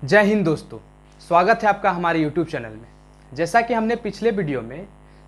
जय हिंद दोस्तों, स्वागत है आपका हमारे YouTube चैनल में। जैसा कि हमने पिछले वीडियो में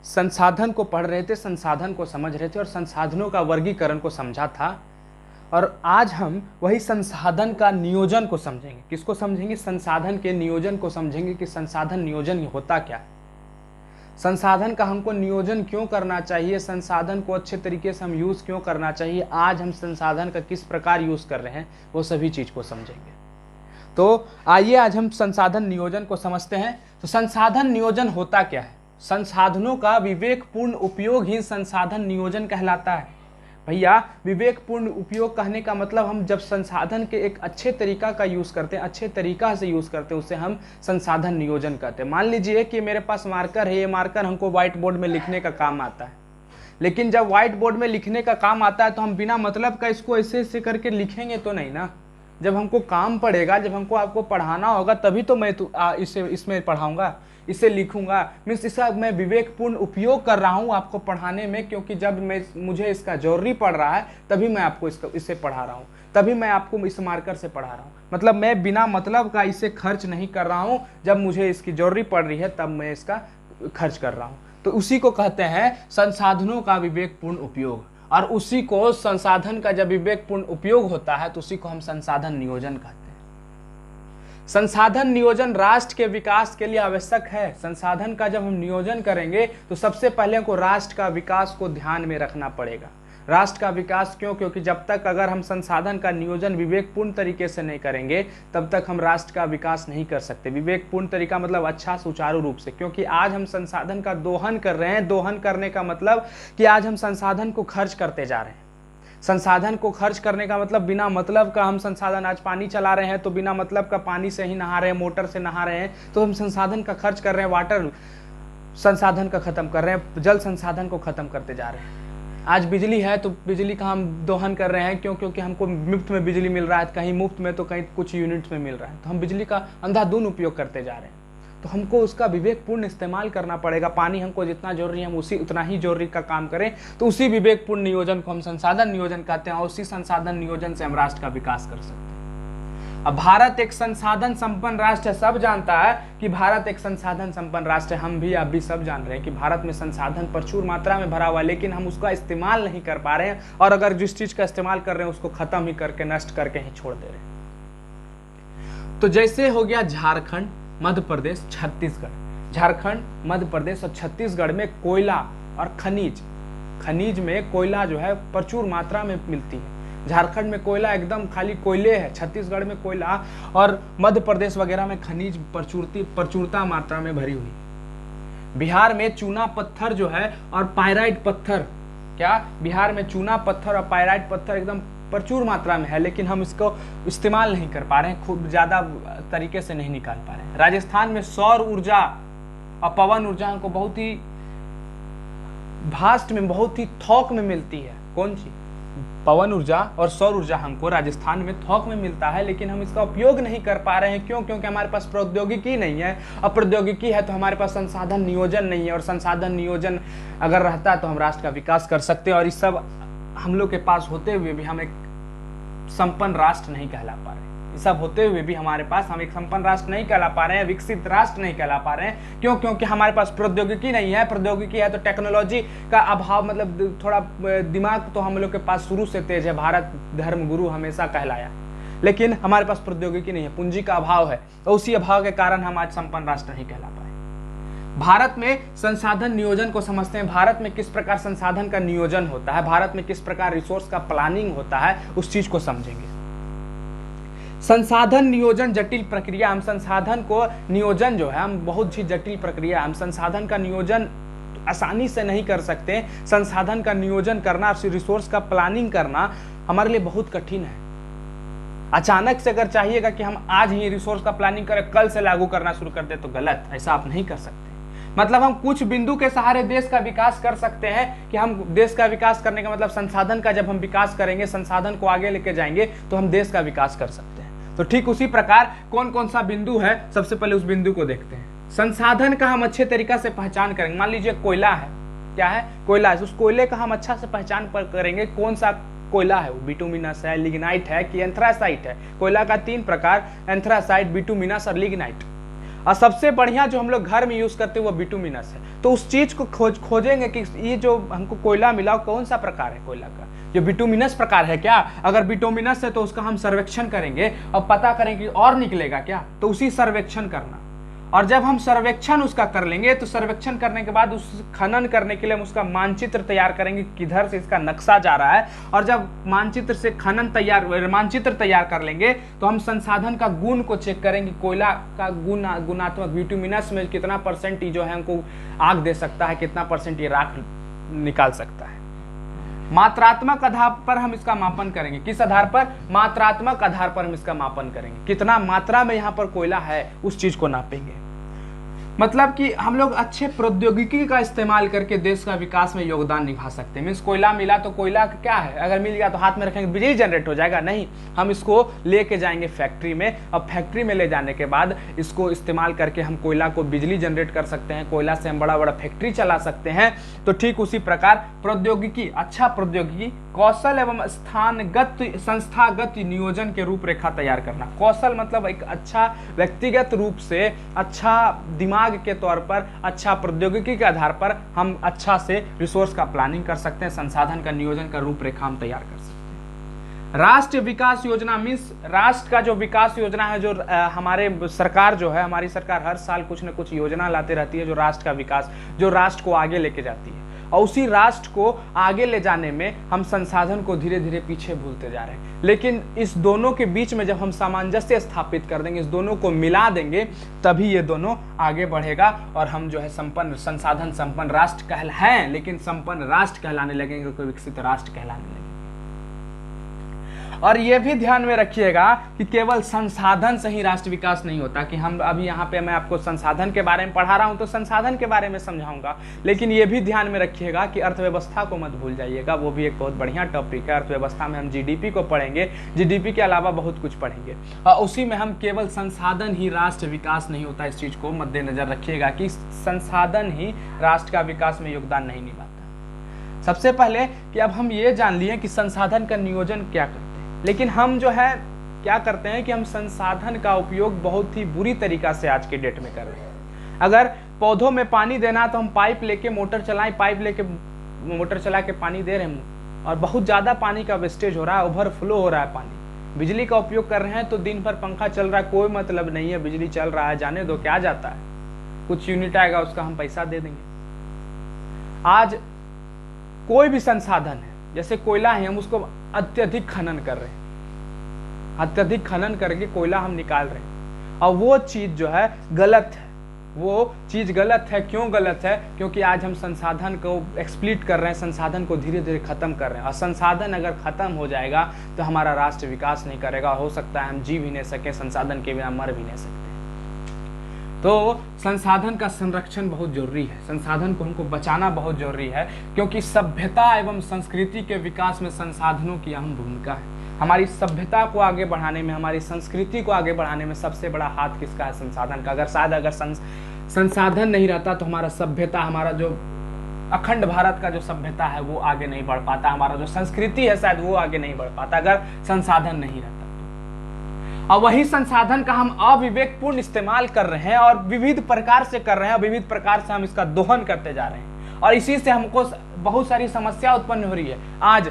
संसाधन को पढ़ रहे थे, संसाधन को समझ रहे थे और संसाधनों का वर्गीकरण को समझा था, और आज हम वही संसाधन का नियोजन को समझेंगे। किसको समझेंगे? संसाधन के नियोजन को समझेंगे कि संसाधन नियोजन होता क्या है, संसाधन का हमको नियोजन क्यों करना चाहिए, संसाधन को अच्छे तरीके से हम यूज़ क्यों करना चाहिए, आज हम संसाधन का किस प्रकार यूज़ कर रहे हैं, वो सभी चीज़ को समझेंगे। तो आइए आज हम संसाधन नियोजन को समझते हैं। तो संसाधन नियोजन होता क्या है? संसाधनों का विवेकपूर्ण उपयोग ही संसाधन नियोजन कहलाता है। भैया, विवेकपूर्ण उपयोग कहने का मतलब हम जब संसाधन के एक अच्छे तरीका का यूज़ करते हैं, अच्छे तरीका से यूज़ करते हैं, उसे हम संसाधन नियोजन कहते हैं। मान लीजिए कि मेरे पास मार्कर है, ये मार्कर हमको व्हाइट बोर्ड में लिखने का काम आता है, लेकिन जब व्हाइट बोर्ड में लिखने का काम आता है तो हम बिना मतलब का इसको ऐसे ऐसे करके लिखेंगे तो नहीं ना। जब हमको काम पड़ेगा, जब हमको आपको पढ़ाना होगा, तभी तो मैं इसे इसमें पढ़ाऊंगा, इसे लिखूंगा। मीन्स इसका मैं विवेकपूर्ण उपयोग कर रहा हूँ आपको पढ़ाने में, क्योंकि जब मुझे इसका जरूरी पड़ रहा है तभी मैं आपको इसे पढ़ा रहा हूँ, तभी मैं आपको इस मार्कर से पढ़ा रहा हूँ। मतलब मैं बिना मतलब का इसे खर्च नहीं कर रहा हूँ, जब मुझे इसकी जरूरी पड़ रही है तब मैं इसका खर्च कर रहा हूँ। तो उसी को कहते हैं संसाधनों का विवेकपूर्ण उपयोग, और उसी को संसाधन का जब विवेकपूर्ण उपयोग होता है तो उसी को हम संसाधन नियोजन कहते हैं। संसाधन नियोजन राष्ट्र के विकास के लिए आवश्यक है। संसाधन का जब हम नियोजन करेंगे तो सबसे पहले हमको राष्ट्र का विकास को ध्यान में रखना पड़ेगा। राष्ट्र का विकास क्यों? क्योंकि जब तक अगर हम संसाधन का नियोजन विवेकपूर्ण तरीके से नहीं करेंगे तब तक हम राष्ट्र का विकास नहीं कर सकते। विवेकपूर्ण तरीका मतलब अच्छा सुचारू रूप से, क्योंकि आज हम संसाधन का दोहन कर रहे हैं। दोहन करने का मतलब कि आज हम संसाधन को खर्च करते जा रहे हैं। संसाधन को खर्च करने का मतलब बिना मतलब का हम संसाधन, आज पानी चला रहे हैं तो बिना मतलब का पानी से ही नहा रहे हैं, मोटर से नहा रहे हैं, तो हम संसाधन का खर्च कर रहे हैं। वाटर संसाधन का खत्म कर रहे हैं, जल संसाधन को खत्म करते जा रहे हैं। आज बिजली है तो बिजली का हम दोहन कर रहे हैं, क्यों? क्योंकि हमको मुफ्त में बिजली मिल रहा है, कहीं मुफ्त में तो कहीं कुछ यूनिट्स में मिल रहा है, तो हम बिजली का अंधाधुंध उपयोग करते जा रहे हैं। तो हमको उसका विवेकपूर्ण इस्तेमाल करना पड़ेगा। पानी हमको जितना जरूरी है हम उतना ही जरूरी का काम करें, तो उसी विवेकपूर्ण नियोजन को हम संसाधन नियोजन कहते हैं, और उसी संसाधन नियोजन से हम राष्ट्र का विकास कर सकते हैं। अब भारत एक संसाधन संपन्न राष्ट्र है। सब जानता है कि भारत एक संसाधन संपन्न राष्ट्र है। हम भी, आप भी सब जान रहे हैं कि भारत में संसाधन प्रचुर मात्रा में भरा हुआ है, लेकिन हम उसका इस्तेमाल नहीं कर पा रहे हैं, और अगर जिस चीज का इस्तेमाल कर रहे हैं उसको खत्म ही करके, नष्ट करके ही छोड़ दे रहे हैं। तो जैसे हो गया झारखंड, मध्य प्रदेश, छत्तीसगढ़। झारखंड, मध्य प्रदेश और छत्तीसगढ़ में कोयला और खनिज में कोयला जो है प्रचुर मात्रा में मिलती है। झारखंड में कोयला एकदम खाली कोयले है, छत्तीसगढ़ में कोयला और मध्य प्रदेश वगैरह में खनिज प्रचुरता मात्रा में भरी हुई। बिहार में चूना पत्थर जो है और पायराइट पत्थर, क्या बिहार में चूना पत्थर और पायराइट पत्थर एकदम प्रचुर मात्रा में है, लेकिन हम इसको इस्तेमाल नहीं कर पा रहे हैं, खूब ज्यादा तरीके से नहीं निकाल पा रहे हैं। राजस्थान में सौर ऊर्जा और पवन ऊर्जा को बहुत ही भास्ट में, बहुत ही थोक में मिलती है। कौन सी? पवन ऊर्जा और सौर ऊर्जा हमको राजस्थान में थोक में मिलता है, लेकिन हम इसका उपयोग नहीं कर पा रहे हैं। क्यों? क्योंकि हमारे पास प्रौद्योगिकी नहीं है, और प्रौद्योगिकी है तो हमारे पास संसाधन नियोजन नहीं है, और संसाधन नियोजन अगर रहता तो हम राष्ट्र का विकास कर सकते हैं। और इस सब हम लोग के पास होते हुए भी हम एक संपन्न राष्ट्र नहीं कहला पा रहे हैं। ये सब होते हुए भी हमारे पास हम एक संपन्न राष्ट्र नहीं कहला पा रहे हैं, विकसित राष्ट्र नहीं कहला पा रहे हैं। क्यों? क्योंकि हमारे पास प्रौद्योगिकी नहीं है। प्रौद्योगिकी है तो टेक्नोलॉजी का अभाव, मतलब थोड़ा दिमाग तो हम लोग के पास शुरू से तेज है, भारत धर्म गुरु हमेशा कहलाया, लेकिन हमारे पास प्रौद्योगिकी नहीं है, पूंजी का अभाव है, और उसी अभाव के कारण हम आज संपन्न राष्ट्र नहीं कहला पाए। भारत में संसाधन नियोजन को समझते हैं। भारत में किस प्रकार संसाधन का नियोजन होता है, भारत में किस प्रकार रिसोर्स का प्लानिंग होता है, उस चीज को समझेंगे। संसाधन नियोजन जटिल प्रक्रिया। हम संसाधन को नियोजन जो है, हम बहुत ही जटिल प्रक्रिया, हम संसाधन का नियोजन आसानी से नहीं कर सकते। संसाधन का नियोजन करना, रिसोर्स का प्लानिंग करना हमारे लिए बहुत कठिन है। अचानक से अगर चाहिएगा कि हम आज ही रिसोर्स का प्लानिंग करें, कल से लागू करना शुरू कर दे, तो गलत, ऐसा आप नहीं कर सकते। मतलब हम कुछ बिंदु के सहारे देश का विकास कर सकते हैं, कि हम देश का विकास करने का मतलब संसाधन का जब हम विकास करेंगे, संसाधन को आगे लेके जाएंगे, तो हम देश का विकास कर सकते हैं। तो ठीक उसी प्रकार कौन कौन सा बिंदु है, सबसे पहले उस बिंदु को देखते हैं। संसाधन का हम अच्छे तरीका से पहचान करेंगे। मान लीजिए कोयला है, क्या है? कोयला है। उस कोयले का हम अच्छा से पहचान करेंगे, कौन सा कोयला है वो बिटुमिनस है, लिग्नाइट है कि एंथ्रासाइट है। कोयला का 3 प्रकार, एंथ्रासाइट, बिटुमिनस और लिग्नाइट। और सबसे बढ़िया जो हम लोग घर में यूज करते हैं वो बिटुमिनस है। तो उस चीज को खोजेंगे कि ये जो हमको कोयला मिला कौन सा प्रकार है कोयला का, जो बिटुमिनस प्रकार है क्या। अगर बिटुमिनस है तो उसका हम सर्वेक्षण करेंगे और पता करेंगे और निकलेगा क्या, तो उसी सर्वेक्षण करना। और जब हम सर्वेक्षण उसका कर लेंगे तो सर्वेक्षण करने के बाद उस खनन करने के लिए हम उसका मानचित्र तैयार करेंगे, किधर से इसका नक्शा जा रहा है। और जब मानचित्र से मानचित्र तैयार कर लेंगे तो हम संसाधन का गुण को चेक करेंगे, कोयला का गुणात्मक बिटुमिनस में कितना परसेंट जो है हमको आग दे सकता है, कितना परसेंट ये राख निकाल सकता है। मात्रात्मक आधार पर हम इसका मापन करेंगे। किस आधार पर? मात्रात्मक आधार पर हम इसका मापन करेंगे, कितना मात्रा में यहाँ पर कोयला है उस चीज को नापेंगे। मतलब कि हम लोग अच्छे प्रौद्योगिकी का इस्तेमाल करके देश का विकास में योगदान निभा सकते हैं। मीन्स कोयला मिला तो कोयला क्या है, अगर मिल गया तो हाथ में रखेंगे बिजली जनरेट हो जाएगा? नहीं, हम इसको लेके जाएंगे फैक्ट्री में। अब फैक्ट्री में ले जाने के बाद इसको इस्तेमाल करके हम कोयला को बिजली जनरेट कर सकते हैं, कोयला से हम बड़ा बड़ा फैक्ट्री चला सकते हैं। तो ठीक उसी प्रकार प्रौद्योगिकी, अच्छा प्रौद्योगिकी, कौशल एवं संस्थागत नियोजन के रूपरेखा तैयार करना। कौशल मतलब एक अच्छा व्यक्तिगत रूप से अच्छा दिमाग के तौर पर, अच्छा प्रौद्योगिकी के आधार पर हम अच्छा से रिसोर्स का प्लानिंग कर सकते हैं, संसाधन का नियोजन का रूपरेखा हम तैयार कर सकते हैं। राष्ट्रीय विकास योजना मीन्स राष्ट्र का जो विकास योजना है, जो हमारे सरकार जो है, हमारी सरकार हर साल कुछ न कुछ योजना लाते रहती है जो राष्ट्र का विकास, जो राष्ट्र को आगे लेके जाती है। और उसी राष्ट्र को आगे ले जाने में हम संसाधन को धीरे धीरे पीछे भूलते जा रहे हैं। लेकिन इस दोनों के बीच में जब हम सामंजस्य स्थापित कर देंगे, इस दोनों को मिला देंगे, तभी ये दोनों आगे बढ़ेगा और हम जो है संपन्न, संसाधन संपन्न राष्ट्र हैं, लेकिन संपन्न राष्ट्र कहलाने लगेंगे, कोई विकसित राष्ट्र कहलाने लगेंगे। और ये भी ध्यान में रखिएगा कि केवल संसाधन से ही राष्ट्र विकास नहीं होता। कि हम अभी यहाँ पे मैं आपको संसाधन के बारे में पढ़ा रहा हूँ तो संसाधन के बारे में समझाऊंगा, लेकिन ये भी ध्यान में रखिएगा कि अर्थव्यवस्था को मत भूल जाइएगा। वो भी एक बहुत बढ़िया टॉपिक है। अर्थव्यवस्था में हम जीडीपी को पढ़ेंगे, जीडीपी के अलावा बहुत कुछ पढ़ेंगे, और उसी में हम केवल संसाधन ही राष्ट्र विकास नहीं होता, इस चीज को मद्देनजर रखिएगा कि संसाधन ही राष्ट्र का विकास में योगदान नहीं निभाता। सबसे पहले कि अब हम ये जान लिए कि संसाधन का नियोजन क्या करते हैं, लेकिन हम जो है क्या करते हैं कि हम संसाधन का उपयोग बहुत ही बुरी तरीका से आज के डेट में कर रहे हैं। अगर पौधों में पानी देना तो हम पाइप लेके मोटर चलाएं, पाइप लेके मोटर चला के पानी दे रहे हैं, और बहुत ज़्यादा पानी का वेस्टेज हो रहा है, ओवरफ्लो हो रहा है पानी। बिजली का उपयोग कर रहे हैं तो दिन भर पंखा चल रहा है, कोई मतलब नहीं है, बिजली चल रहा है, जाने दो, क्या जाता है, कुछ यूनिट आएगा उसका हम पैसा दे देंगे। आज कोई भी संसाधन है, जैसे कोयला है, हम उसको अत्यधिक खनन कर रहे हैं, अत्यधिक खनन करके कोयला हम निकाल रहे हैं, और वो चीज जो है गलत है। वो चीज गलत है, क्यों गलत है? क्योंकि आज हम संसाधन को एक्सप्लीट कर रहे हैं, संसाधन को धीरे धीरे खत्म कर रहे हैं, और संसाधन अगर खत्म हो जाएगा तो हमारा राष्ट्र विकास नहीं करेगा। हो सकता है हम जी भी नहीं सके, संसाधन के बिना मर भी नहीं सकते। तो संसाधन का संरक्षण बहुत जरूरी है, संसाधन को हमको बचाना बहुत जरूरी है, क्योंकि सभ्यता एवं संस्कृति के विकास में संसाधनों की अहम भूमिका है। हमारी सभ्यता को आगे बढ़ाने में, हमारी संस्कृति को आगे बढ़ाने में सबसे बड़ा हाथ किसका है? संसाधन का। अगर संसाधन नहीं रहता तो हमारा सभ्यता, हमारा जो अखंड भारत का जो सभ्यता है वो आगे नहीं बढ़ पाता, हमारा जो संस्कृति है शायद वो आगे नहीं बढ़ पाता, अगर संसाधन नहीं रहता। और वही संसाधन का हम अविवेकपूर्ण इस्तेमाल कर रहे हैं और विविध प्रकार से कर रहे हैं, और विविध प्रकार से हम इसका दोहन करते जा रहे हैं, और इसी से हमको बहुत सारी समस्या उत्पन्न हो रही है। आज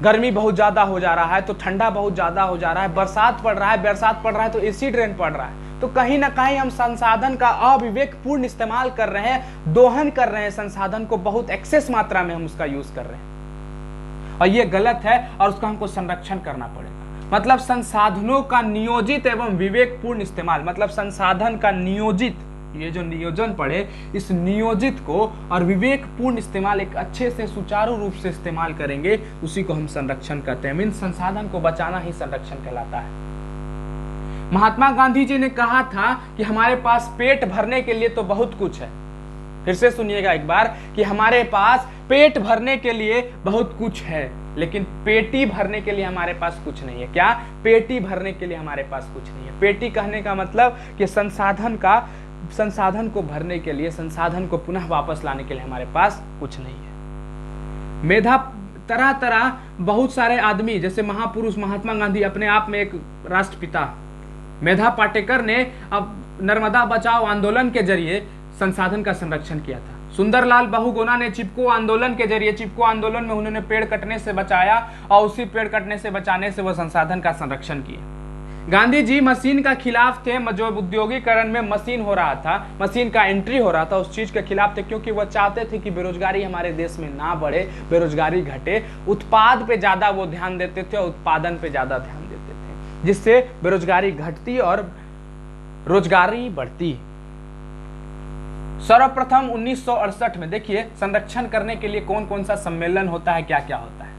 गर्मी बहुत ज्यादा हो जा रहा है तो ठंडा बहुत ज्यादा हो जा रहा है, बरसात पड़ रहा है तो एसिड रेन पड़ रहा है। तो कहीं ना कहीं हम संसाधन का अविवेकपूर्ण इस्तेमाल कर रहे हैं, दोहन कर रहे हैं, संसाधन को बहुत एक्सेस मात्रा में हम उसका यूज कर रहे हैं, और ये गलत है और उसका हमको संरक्षण करना पड़ेगा। मतलब संसाधनों का नियोजित एवं विवेकपूर्ण इस्तेमाल, मतलब संसाधन का नियोजित, ये जो नियोजन पढ़े, इस नियोजित को और विवेकपूर्ण इस्तेमाल एक अच्छे से सुचारू रूप से इस्तेमाल करेंगे, उसी को हम संरक्षण कहते हैं। मीन्स संसाधन को बचाना ही संरक्षण कहलाता है। महात्मा गांधी जी ने कहा था कि हमारे पास पेट भरने के लिए तो बहुत कुछ है। फिर से सुनिएगा एक बार कि हमारे पास पेट भरने के लिए बहुत कुछ है, लेकिन पेटी भरने के लिए हमारे पास कुछ नहीं है। क्या? पेटी भरने के लिए हमारे पास कुछ नहीं है। पेटी कहने का मतलब कि संसाधन को भरने के लिए, संसाधन को पुनः वापस लाने के लिए हमारे पास कुछ नहीं है। तरह तरह बहुत सारे आदमी, जैसे महापुरुष महात्मा गांधी अपने आप में एक राष्ट्रपिता, मेधा पाटेकर ने अब नर्मदा बचाओ आंदोलन के जरिए संसाधन का संरक्षण किया था। सुंदरलाल बहुगुणा ने चिपको आंदोलन के जरिए, चिपको आंदोलन में उन्होंने पेड़ कटने से बचाया और उसी पेड़ कटने से बचाने से वो संसाधन का संरक्षण किया। गांधी जी मशीन का खिलाफ थे, जो उद्योगीकरण में मशीन हो रहा था, मशीन का एंट्री हो रहा था, उस चीज के खिलाफ थे, क्योंकि वो चाहते थे कि बेरोजगारी हमारे देश में ना बढ़े, बेरोजगारी घटे। उत्पाद पे ज्यादा वो ध्यान देते थे और उत्पादन पे ज्यादा ध्यान देते थे, जिससे बेरोजगारी घटती और रोजगारी बढ़ती। सर्वप्रथम 1968 में देखिए संरक्षण करने के लिए कौन कौन सा सम्मेलन होता है, क्या क्या होता है।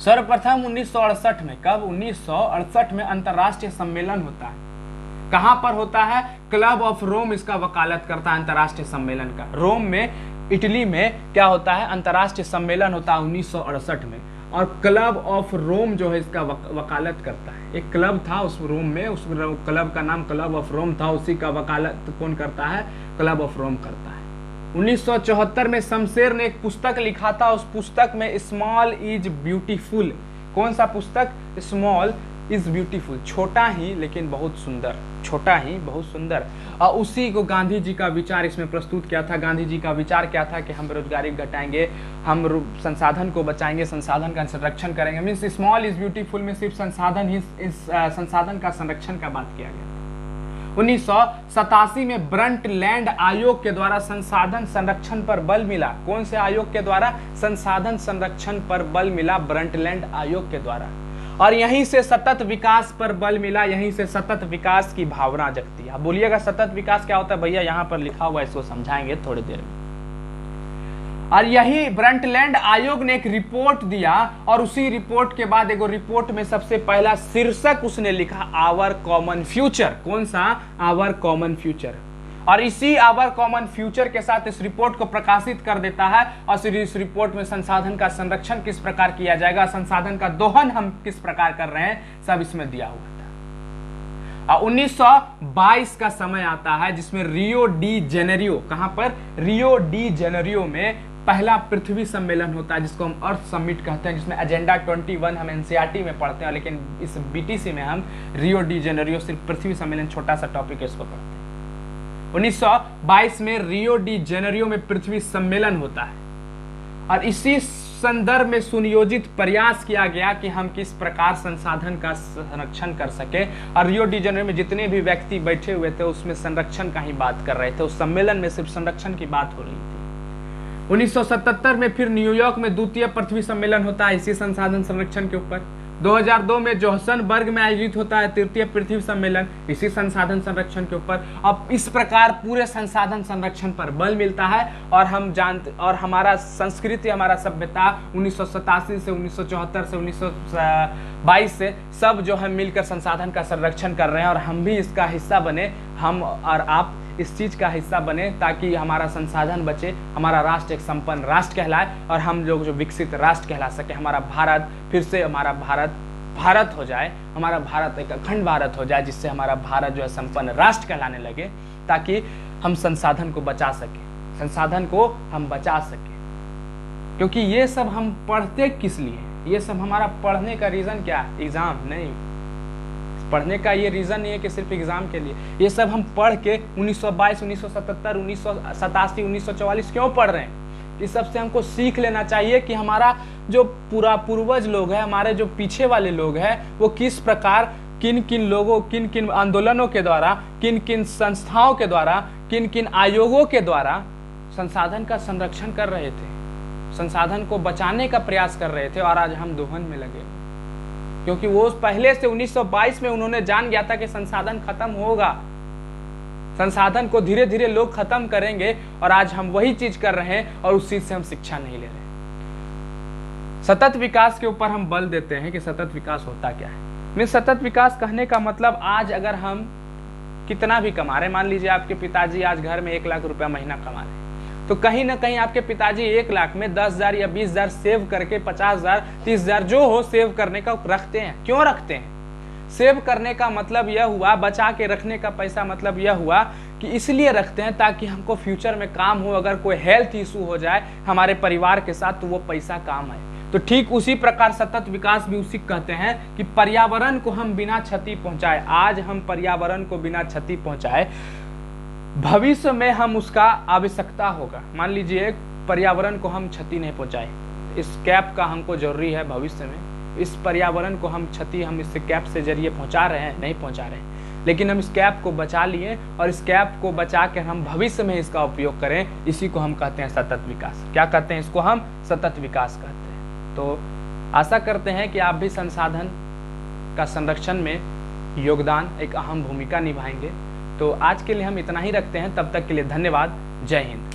सर्वप्रथम 1968 में, कब? 1968 में अंतर्राष्ट्रीय सम्मेलन होता है। कहां पर होता है? क्लब ऑफ रोम इसका वकालत करता है अंतर्राष्ट्रीय सम्मेलन का। रोम में, इटली में क्या होता है? अंतर्राष्ट्रीय सम्मेलन होता है 1968 में, और क्लब ऑफ रोम जो है इसका वकालत करता है। एक क्लब था उस रोम में, उस क्लब का नाम क्लब ऑफ रोम था, उसी का वकालत कौन करता है? क्लब ऑफ रोम करता है। 1974 में शमशेर ने एक पुस्तक लिखा था, उस पुस्तक में स्मॉल इज ब्यूटीफुल। कौन सा पुस्तक? स्मॉल इज ब्यूटीफुल, छोटा ही लेकिन बहुत सुंदर, छोटा ही बहुत सुंदर। और उसी को गांधी जी का विचार इसमें प्रस्तुत किया था। गांधी जी का विचार क्या था कि हम बेरोजगारी घटाएंगे, हम संसाधन को बचाएंगे, संसाधन का संरक्षण करेंगे। मीन्स स्मॉल इज ब्यूटीफुल में सिर्फ संसाधन ही, इस संसाधन का संरक्षण का बात किया गया। 1987 में ब्रंटलैंड आयोग के द्वारा संसाधन संरक्षण पर बल मिला। कौन से आयोग के द्वारा? संसाधन संरक्षण पर बल मिला ब्रंटलैंड आयोग के द्वारा। और यहीं से सतत विकास पर बल मिला, यहीं से सतत विकास की भावना जगती है। अब बोलिएगा सतत विकास क्या होता है? भैया यहाँ पर लिखा हुआ है, इसको समझाएंगे थोड़ी देर में। और यही ब्रंटलैंड आयोग ने एक रिपोर्ट दिया, और उसी रिपोर्ट के बाद एगो रिपोर्ट में सबसे पहला शीर्षक उसने लिखा आवर कॉमन फ्यूचर। कौन सा? Our common future. और इसी आवर कॉमन फ्यूचर के साथ इस रिपोर्ट को प्रकाशित कर देता है, और इस रिपोर्ट में संसाधन का संरक्षण किस प्रकार किया जाएगा, संसाधन का दोहन हम किस प्रकार कर रहे हैं, सब इसमें दिया हुआ था। 1922 का समय आता है जिसमें रियो डी जेनेरियो, कहां पर? रियो डी जेनेरियो में पहला पृथ्वी सम्मेलन होता है, जिसको हम अर्थ समिट कहते हैं, जिसमें एजेंडा 21 हम एनसीईआरटी में पढ़ते हैं, लेकिन इस बीटीसी में हम रियो डी जेनेरियो सिर्फ पृथ्वी सम्मेलन, छोटा सा टॉपिक है, इसको पढ़ते हैं। 1922 में रियो डी जेनेरियो में पृथ्वी सम्मेलन होता है, और इसी संदर्भ में सुनियोजित प्रयास किया गया कि हम किस प्रकार संसाधन का संरक्षण कर सके। और रियो डी जेनेरियो में जितने भी व्यक्ति बैठे हुए थे उसमें संरक्षण का ही बात कर रहे थे, उस सम्मेलन में सिर्फ संरक्षण की बात हो रही थी। 1977 में फिर न्यूयॉर्क में द्वितीय पृथ्वी सम्मेलन होता है इसी संसाधन संरक्षण के ऊपर। 2002 में जोहान्सबर्ग में आयोजित होता है तृतीय पृथ्वी सम्मेलन इसी संसाधन संरक्षण के ऊपर। अब इस प्रकार पूरे संसाधन संरक्षण पर बल मिलता है, और हम जानते, और हमारा संस्कृति, हमारा सभ्यता 1987 से 1974 से 1922 से सब जो है मिलकर संसाधन का संरक्षण कर रहे हैं, और हम भी इसका हिस्सा बने, हम और आप इस चीज का हिस्सा बने, ताकि हमारा संसाधन बचे, हमारा राष्ट्र एक संपन्न राष्ट्र कहलाए, और हम लोग जो विकसित राष्ट्र कहला सके, हमारा भारत फिर से हमारा भारत हो जाए, हमारा भारत एक अखंड भारत हो जाए, जिससे हमारा भारत जो है संपन्न राष्ट्र कहलाने लगे, ताकि हम संसाधन को बचा सके, संसाधन को हम बचा सके। क्योंकि ये सब हम पढ़ते किस लिए? ये सब हमारा पढ़ने का रीजन क्या है? एग्जाम नहीं, पढ़ने का ये रीजन नहीं है कि सिर्फ एग्जाम के लिए। ये सब हम पढ़ के 1922, 1977, 1987, 1944 क्यों पढ़ रहे हैं? इस सब से हमको सीख लेना चाहिए कि हमारा जो पूरा पूर्वज लोग हैं, हमारे जो पीछे वाले लोग हैं, वो किस प्रकार किन किन लोगों, किन किन आंदोलनों के द्वारा, किन किन संस्थाओं के द्वारा, किन किन आयोगों के द्वारा संसाधन का संरक्षण कर रहे थे, संसाधन को बचाने का प्रयास कर रहे थे, और आज हम दोहन में लगे। क्योंकि वो पहले से 1922 में उन्होंने जान गया था कि संसाधन खत्म होगा, संसाधन को धीरे धीरे लोग खत्म करेंगे, और आज हम वही चीज कर रहे हैं, और उस चीज से हम शिक्षा नहीं ले रहे। सतत विकास के ऊपर हम बल देते हैं कि सतत विकास होता क्या है। मैं सतत विकास कहने का मतलब, आज अगर हम कितना भी कमा रहे, मान लीजिए आपके पिताजी आज घर में 1 लाख रुपया महीना कमा रहे हैं, तो कहीं ना कहीं आपके पिताजी 1 लाख में 10,000 या 20,000 सेव करके 50,000, 30,000 जो हो सेव करने का रखते हैं। क्यों रखते हैं? सेव करने का मतलब यह हुआ, बचा के रखने का पैसा मतलब यह हुआ कि इसलिए रखते हैं ताकि हमको फ्यूचर में काम हो, अगर कोई हेल्थ इशू हो जाए हमारे परिवार के साथ तो वो पैसा काम आए। तो ठीक उसी प्रकार सतत विकास भी उसी कहते हैं कि पर्यावरण को हम बिना क्षति पहुंचाए, आज हम पर्यावरण को बिना क्षति पहुंचाए, भविष्य में हम उसका आवश्यकता होगा। मान लीजिए पर्यावरण को हम क्षति नहीं पहुंचाए, इस कैप का हमको जरूरी है भविष्य में, इस पर्यावरण को हम क्षति हम इस कैप से जरिए पहुंचा रहे हैं, नहीं पहुंचा रहे हैं, लेकिन हम इस कैप को बचा लिए और इस कैप को बचा कर हम भविष्य में इसका उपयोग करें, इसी को हम कहते हैं सतत विकास। क्या कहते हैं इसको? हम सतत विकास कहते हैं। तो आशा करते हैं कि आप भी संसाधन का संरक्षण में योगदान एक अहम भूमिका निभाएंगे। तो आज के लिए हम इतना ही रखते हैं, तब तक के लिए धन्यवाद। जय हिंद।